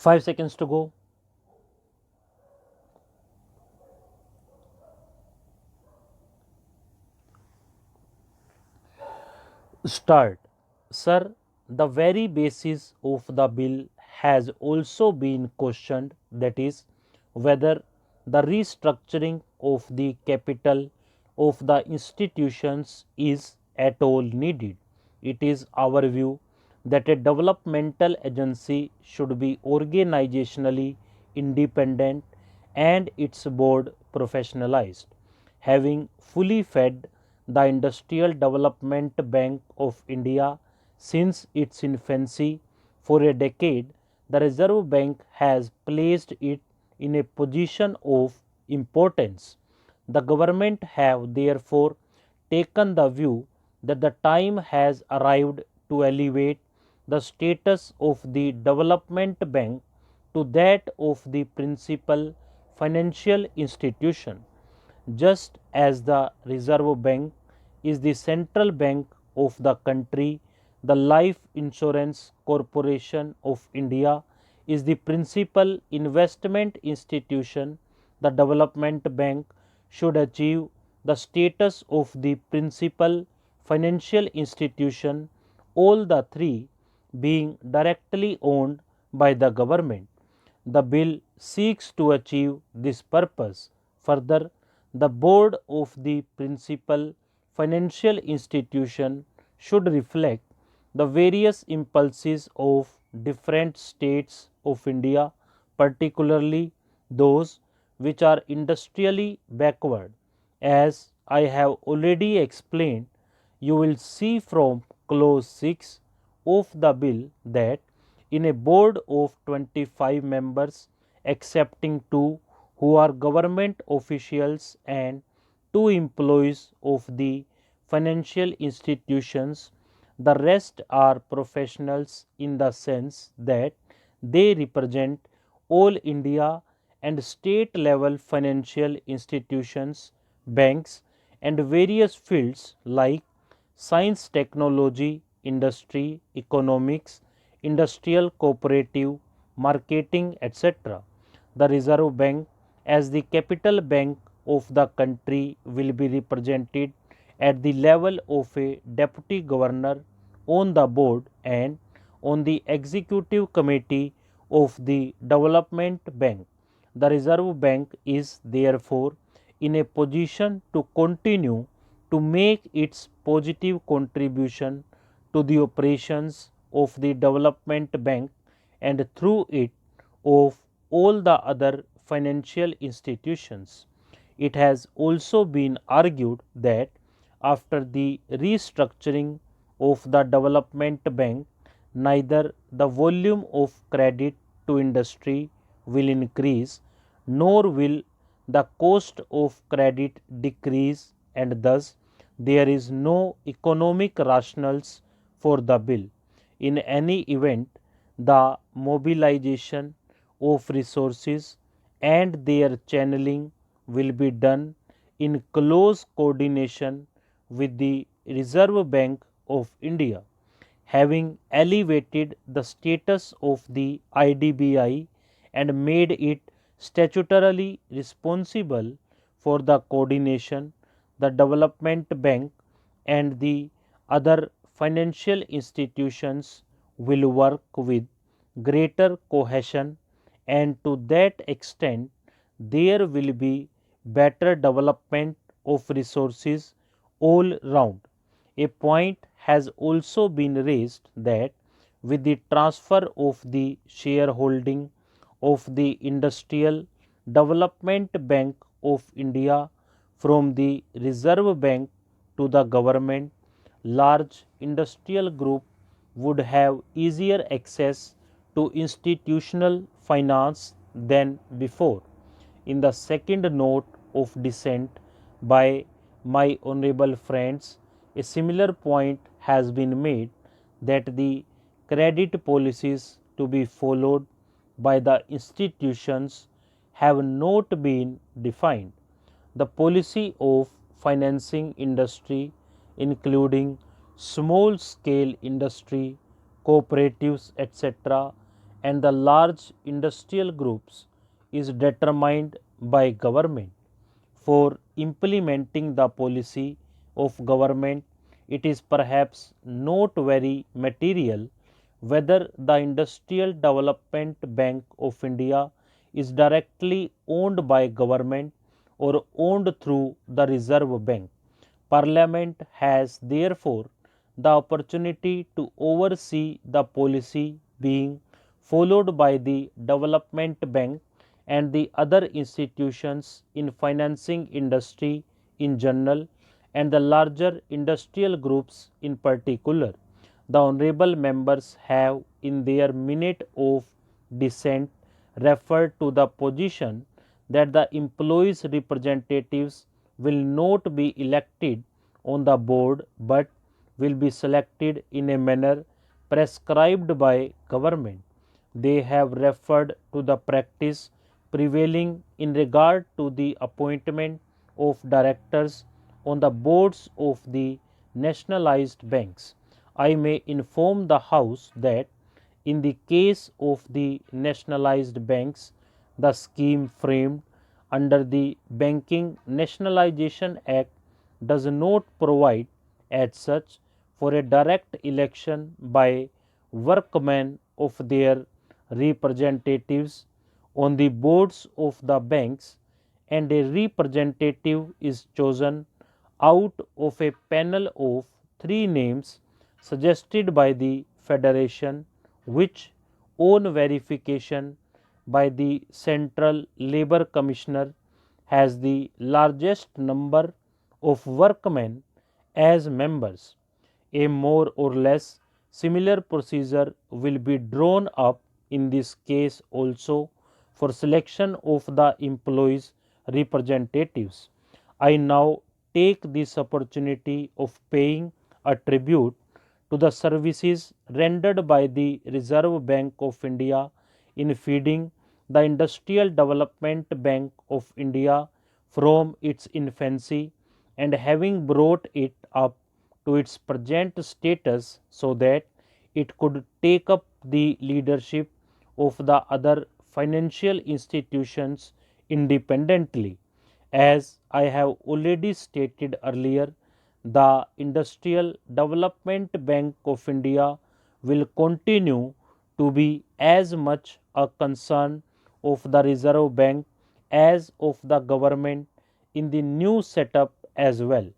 5 seconds to go. Start. Sir, the very basis of the bill has also been questioned, that is, whether the restructuring of the capital of the institutions is at all needed. It is our view that a developmental agency should be organizationally independent and its board professionalized, having fully fed the Industrial Development Bank of India since its infancy. For a decade, the Reserve Bank has placed it in a position of importance. The government have therefore taken the view that the time has arrived to elevate the status of the development bank to that of the principal financial institution. Just as the Reserve Bank is the central bank of the country, the Life Insurance Corporation of India is the principal investment institution. The development bank should achieve the status of the principal financial institution, all the three being directly owned by the government. The bill seeks to achieve this purpose. Further, the board of the principal financial institution should reflect the various impulses of different states of India, particularly those which are industrially backward. As I have already explained, you will see from clause 6 of the bill that in a board of 25 members, excepting 2 who are government officials and 2 employees of the financial institutions, the rest are professionals in the sense that they represent all India and state level financial institutions, banks, and various fields like science, technology, industry, economics, industrial, cooperative, marketing, etc. The Reserve Bank, as the capital bank of the country, will be represented at the level of a deputy governor on the board and on the executive committee of the development bank. The Reserve Bank is therefore in a position to continue to make its positive contribution to the operations of the development bank and through it of all the other financial institutions. It has also been argued that after the restructuring of the development bank, neither the volume of credit to industry will increase nor will the cost of credit decrease, and thus there is no economic rationals for the bill. In any event, the mobilization of resources and their channeling will be done in close coordination with the Reserve Bank of India. Having elevated the status of the IDBI and made it statutorily responsible for the coordination, the development bank and the other financial institutions will work with greater cohesion, and to that extent there will be better development of resources all round. A point has also been raised that with the transfer of the shareholding of the Industrial Development Bank of India from the Reserve Bank to the government, large industrial group would have easier access to institutional finance than before. In the second note of dissent by my honorable friends, a similar point has been made that the credit policies to be followed by the institutions have not been defined. The policy of financing industry, including small scale industry, cooperatives, etc., and the large industrial groups is determined by government. For implementing the policy of government, it is perhaps not very material whether the Industrial Development Bank of India is directly owned by government or owned through the Reserve Bank. Parliament has therefore the opportunity to oversee the policy being followed by the Development Bank and the other institutions in financing industry in general and the larger industrial groups in particular. The honorable members have in their minute of dissent referred to the position that the employees' representatives will not be elected on the board but will be selected in a manner prescribed by government. They have referred to the practice prevailing in regard to the appointment of directors on the boards of the nationalized banks. I may inform the House that in the case of the nationalized banks, the scheme framed under the Banking Nationalization Act does not provide as such for a direct election by workmen of their representatives on the boards of the banks, and a representative is chosen out of a panel of three names suggested by the Federation, which, on verification by the Central Labour Commissioner, has the largest number of workmen as members. A more or less similar procedure will be drawn up in this case also for selection of the employees' representatives. I now take this opportunity of paying a tribute to the services rendered by the Reserve Bank of India in feeding the Industrial Development Bank of India from its infancy and having brought it up to its present status so that it could take up the leadership of the other financial institutions independently. As I have already stated earlier, the Industrial Development Bank of India will continue to be as much a concern of the Reserve Bank as of the government in the new setup as well.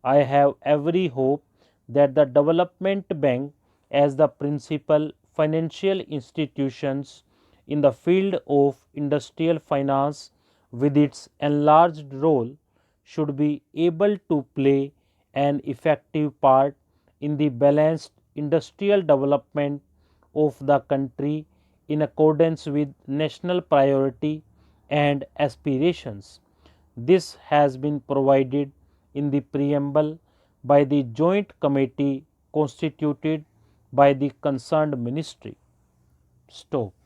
I have every hope that the Development Bank, as the principal financial institutions in the field of industrial finance with its enlarged role, should be able to play an effective part in the balanced industrial development of the country in accordance with national priority and aspirations. This has been provided in the preamble by the joint committee constituted by the concerned ministry. Stop.